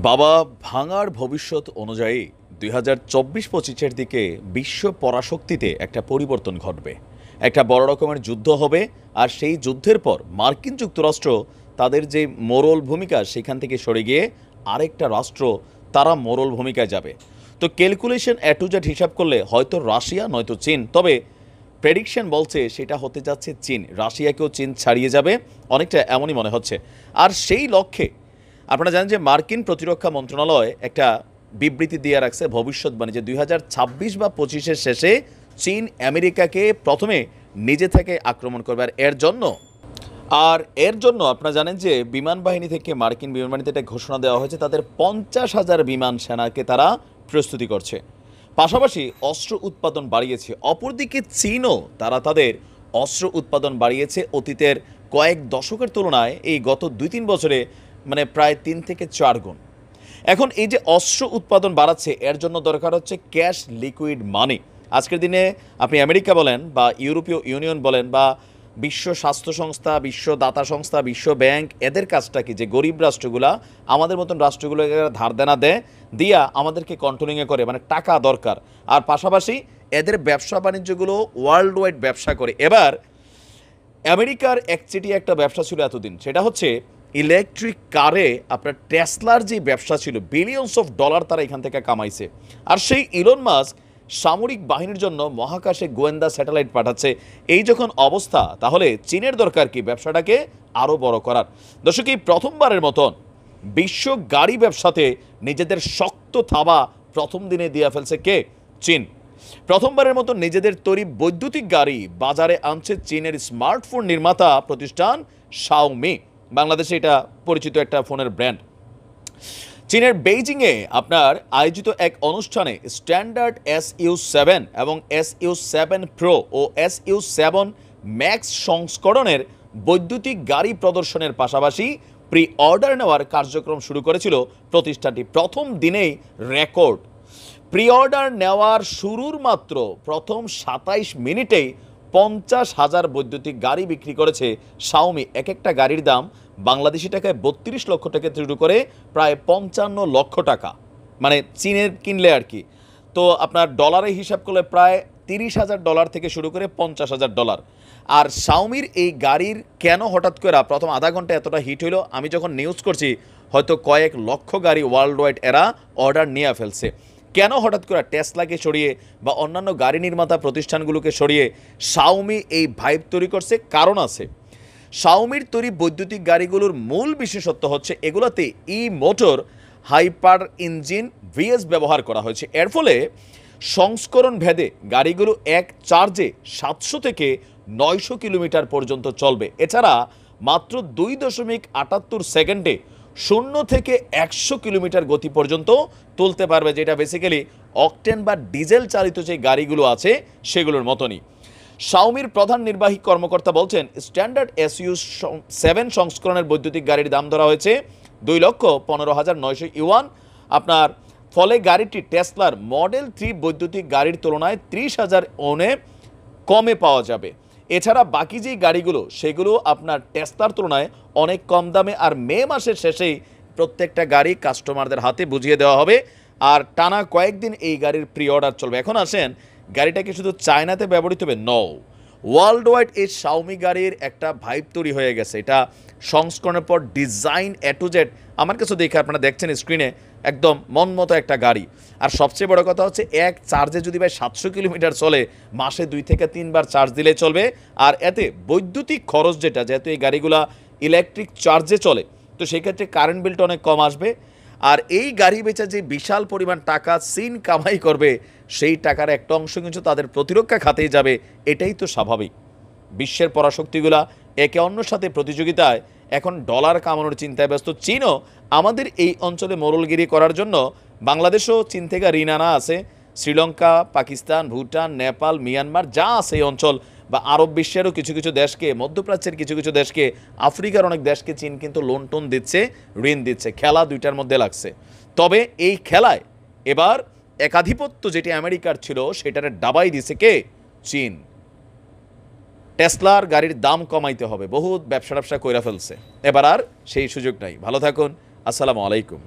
বাবা ভাঙার ভবিষ্যৎ অনুযায়ী 2024-25-এর দিকে বিশ্ব পরাশক্তিতে একটা পরিবর্তন ঘটবে। একটা বড় রকমের যুদ্ধ হবে, আর সেই যুদ্ধের পর মার্কিন যুক্তরাষ্ট্র তাদের যে মোরল ভূমিকা সেখান থেকে সরে গিয়ে আরেকটা রাষ্ট্র তারা মোরল ভূমিকায় যাবে। তো ক্যালকুলেশন এ টু জেড হিসাব করলে হয়তো রাশিয়া নয়তো চীন, তবে প্রেডিকশন বলছে সেটা হতে যাচ্ছে চীন। রাশিয়াকেও চীন ছাড়িয়ে যাবে, অনেকটা এমনই মনে হচ্ছে। আর সেই লক্ষ্যে আপনারা জানেন যে মার্কিন প্রতিরক্ষা মন্ত্রণালয় একটা বিবৃতি দিয়ে রাখছে, ভবিষ্যৎবাণী, যে 2026 বা 25-এর শেষে চীন আমেরিকাকে প্রথমে নিজে থেকে আক্রমণ করবে। আর এর জন্য আপনারা জানেন যে বিমান বাহিনী থেকে, মার্কিন বিমান বাহিনীতে একটা ঘোষণা দেওয়া হয়েছে, তাদের 50,000 বিমান সেনাকে তারা প্রস্তুতি করছে। পাশাপাশি অস্ত্র উৎপাদন বাড়িয়েছে। অপরদিকে চীনও তাদের অস্ত্র উৎপাদন বাড়িয়েছে অতীতের কয়েক দশকের তুলনায় এই গত 2-3 বছরে, মানে প্রায় 3 থেকে 4 গুণ। এখন এই যে অস্ত্র উৎপাদন বাড়াচ্ছে, এর জন্য দরকার হচ্ছে ক্যাশ, লিকুইড মানি। আজকের দিনে আপনি আমেরিকা বলেন বা ইউরোপীয় ইউনিয়ন বলেন বা বিশ্ব স্বাস্থ্য সংস্থা, বিশ্ব দাতা সংস্থা, বিশ্ব ব্যাংক, এদের কাজটা কি, যে গরিব রাষ্ট্রগুলা আমাদের মতন রাষ্ট্রগুলোকে ধার দেনা দিয়া আমাদেরকে কন্ট্রোলিংয়ে করে, মানে টাকা দরকার। আর পাশাপাশি এদের ব্যবসা বাণিজ্যগুলো ওয়ার্ল্ড ওয়াইড ব্যবসা করে। এবার আমেরিকার একচেটিয়া একটা ব্যবসা ছিল এতদিন, সেটা হচ্ছে ইলেকট্রিক কারে আপনার টেসলার যে ব্যবসা ছিল, বিলিয়নস অফ ডলার তারা এখান থেকে কামাইছে। আর সেই ইলন মাস্ক সামরিক বাহিনীর জন্য মহাকাশে গোয়েন্দা স্যাটেলাইট পাঠাচ্ছে। এই যখন অবস্থা, তাহলে চীনের দরকার কি ব্যবসাটাকে আরও বড় করার। দর্শক, এই প্রথমবারের মতন বিশ্ব গাড়ি ব্যবসাতে নিজেদের শক্ত থাবা প্রথম দিনে দিয়ে ফেলছে কে? চীন। প্রথমবারের মতো নিজেদের তৈরি বৈদ্যুতিক গাড়ি বাজারে আনছে চীনের স্মার্টফোন নির্মাতা প্রতিষ্ঠান শাওমি। বাংলাদেশে এটা পরিচিত একটা ফোনের ব্র্যান্ড। চীনের বেইজিংয়ে আপনার আয়োজিত এক অনুষ্ঠানে স্ট্যান্ডার্ড SU7 এবং SU7 প্রো ও SU7 ম্যাক্স সংস্করণের বৈদ্যুতিক গাড়ি প্রদর্শনের পাশাপাশি প্রি অর্ডার নেওয়ার কার্যক্রম শুরু করেছিল প্রতিষ্ঠানটি। প্রথম দিনেই রেকর্ড প্রি অর্ডার নেওয়ার শুরুর মাত্র প্রথম 27 মিনিটেই 50,000 বৈদ্যুতিক গাড়ি বিক্রি করেছে শাওমি। এক একটা গাড়ির দাম বাংলাদেশি টাকায় 32 লক্ষ টাকা শুরু করে প্রায় 55 লক্ষ টাকা, মানে চীনের কিনলে আর কি। তো আপনার ডলারে হিসাব করলে প্রায় $30,000 থেকে শুরু করে $50,000। আর শাওমির এই গাড়ির কেন হঠাৎ করে প্রথম আধা ঘন্টা এতটা হিট হইল, আমি যখন নিউজ করছি হয়তো কয়েক লক্ষ গাড়ি ওয়ার্ল্ড ওয়াইড এরা অর্ডার নিয়ে ফেলছে। কেন হঠাৎ করে টেসলাকে সরিয়ে বা অন্যান্য গাড়ি নির্মাতা প্রতিষ্ঠানগুলোকে সরিয়ে শাওমি এই ভাইব তৈরি করছে? কারণ আছে। শাওমির তৈরি বৈদ্যুতিক গাড়িগুলোর মূল বিশেষত্ব হচ্ছে এগুলোতে মোটর হাইপার ইঞ্জিন ভিএস ব্যবহার করা হয়েছে। এর ফলে সংস্করণ ভেদে গাড়িগুলো এক চার্জে 700 থেকে 900 কিলোমিটার পর্যন্ত চলবে। এছাড়া মাত্র 2.78 সেকেন্ডে 0 থেকে 100 কিলোমিটার গতি পর্যন্ত তুলতে পারবে, যেটা বেসিক্যালি অকটেন বা ডিজেল চালিত যে গাড়িগুলো আছে সেগুলোর মতনই। শাওমির প্রধান নির্বাহী কর্মকর্তা বলছেন, স্ট্যান্ডার্ড SU7 সংস্করণের বৈদ্যুতিক গাড়ির দাম ধরা হয়েছে 2,15,900 ইউয়ান। আপনার ফলে গাড়িটি টেসলার মডেল 3 বৈদ্যুতিক গাড়ির তুলনায় 30,000 ওনে কমে পাওয়া যাবে। এছাড়া বাকি যেই গাড়িগুলো সেগুলো আপনার টেসলার তুলনায় অনেক কম দামে। আর মে মাসের শেষেই প্রত্যেকটা গাড়ি কাস্টমারদের হাতে বুঝিয়ে দেওয়া হবে, আর টানা কয়েকদিন এই গাড়ির প্রি অর্ডার চলবে। এখন আসেন, গাড়িটাকে শুধু চায়নাতে ব্যবহৃত হবে? নো, ওয়ার্ল্ড ওয়াইড এই শাওমি গাড়ির একটা ভাইব তৈরি হয়ে গেছে। এটা সংস্করণের পর ডিজাইন এ টু জেড আমার কাছে দেখে আপনারা দেখছেন স্ক্রিনে, একদম মন মতো একটা গাড়ি। আর সবচেয়ে বড় কথা হচ্ছে, এক চার্জে যদি ভাই 700 কিলোমিটার চলে, মাসে 2 থেকে 3 বার চার্জ দিলে চলবে। আর এতে বৈদ্যুতিক খরচ যেহেতু এই গাড়িগুলা ইলেকট্রিক চার্জে চলে, তো সেক্ষেত্রে কারেন্ট বিলটা অনেক কম আসবে। আর এই গাড়ি বেচা যে বিশাল পরিমাণ টাকা চীন কামাই করবে, সেই টাকার একটা অংশ কিন্তু তাদের প্রতিরক্ষা খাতেই যাবে। এটাই তো স্বাভাবিক। বিশ্বের পরাশক্তিগুলা একে অন্যের সাথে প্রতিযোগিতায় এখন ডলার কামানোর চিন্তায় ব্যস্ত। চীনও আমাদের এই অঞ্চলে মোরলগিরি করার জন্য বাংলাদেশও চীন থেকে ঋণ আনা আছে। শ্রীলঙ্কা, পাকিস্তান, ভুটান, নেপাল, মিয়ানমার যা আছে এই অঞ্চল, বা আরব বিশ্বেরও কিছু কিছু দেশকে, মধ্যপ্রাচ্যের কিছু কিছু দেশকে, আফ্রিকার অনেক দেশকে চীন কিন্তু লোন টোন দিচ্ছে, ঋণ দিচ্ছে। খেলা দুইটার মধ্যে লাগছে। তবে এই খেলায় এবার একাধিপত্য যেটি আমেরিকার ছিল সেটারে ডাবাই দিছে কে? চীন। টেসলার গাড়ির দাম কমাইতে হবে, বহুত ব্যবসা কইরা ফেলছে, এবার আর সেই সুযোগ নাই। ভালো থাকুন, আসসালামু আলাইকুম।